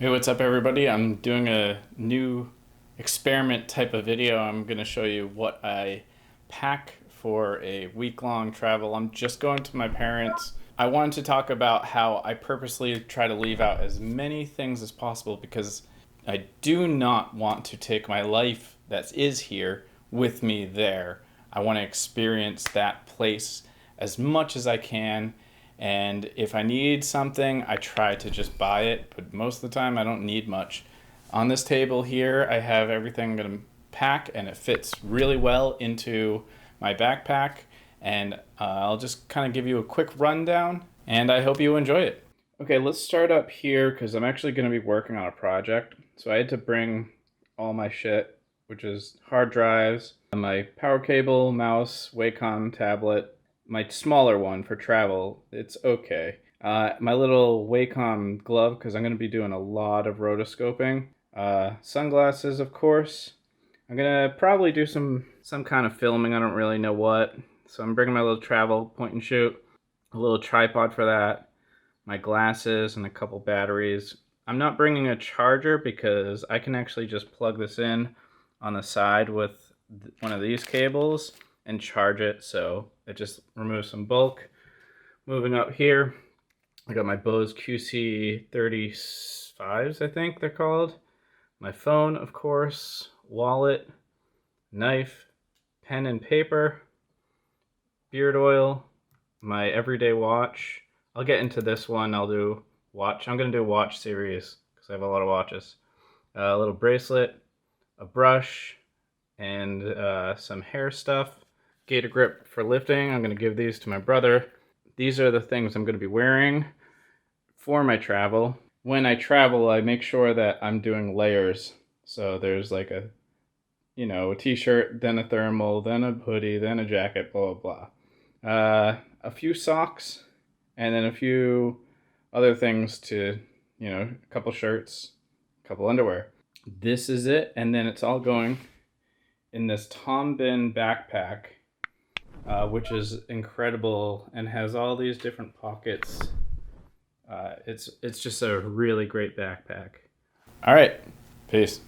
Hey, what's up everybody? I'm doing a new experiment type of video. I'm going to show you what I pack for a week-long travel. I'm just going to my parents'. I wanted to talk about how I purposely try to leave out as many things as possible because I do not want to take my life that is here with me there. I want to experience that place as much as I can. And if I need something, I try to just buy it, but most of the time I don't need much. On this table here, I have everything I'm going to pack, and it fits really well into my backpack. And I'll just kind of give you a quick rundown, and I hope you enjoy it. Okay, let's start up here because I'm actually going to be working on a project. So I had to bring all my shit, which is hard drives, my power cable, mouse, WACOM tablet, my smaller one for travel. It's okay. My little WACOM glove because I'm going to be doing a lot of rotoscoping. Sunglasses, of course. I'm going to probably do some kind of filming. I don't really know what. So I'm bringing my little travel point and shoot. A little tripod for that. My glasses and a couple batteries. I'm not bringing a charger because I can actually just plug this in on the side with one of these cables and charge it, so it just removes some bulk. Moving up here, I got my Bose QC35s, I think they're called. My phone, of course, wallet, knife, pen and paper, beard oil, my everyday watch. I'll get into this one. I'll do watch. I'm gonna do watch series because I have a lot of watches. A little bracelet, a brush, and some hair stuff. GATOR grip for lifting. I'm going to give these to my brother. These are the things I'm going to be wearing for my travel. When I travel, I make sure that I'm doing layers. So there's like a t-shirt, then a thermal, then a hoodie, then a jacket, blah, blah, blah. A few socks, and then a few other things to, a couple shirts, a couple underwear. This is it, and then it's all going in this Tom Bin backpack. Which is incredible and has all these different pockets. It's just a really great backpack. All right, peace.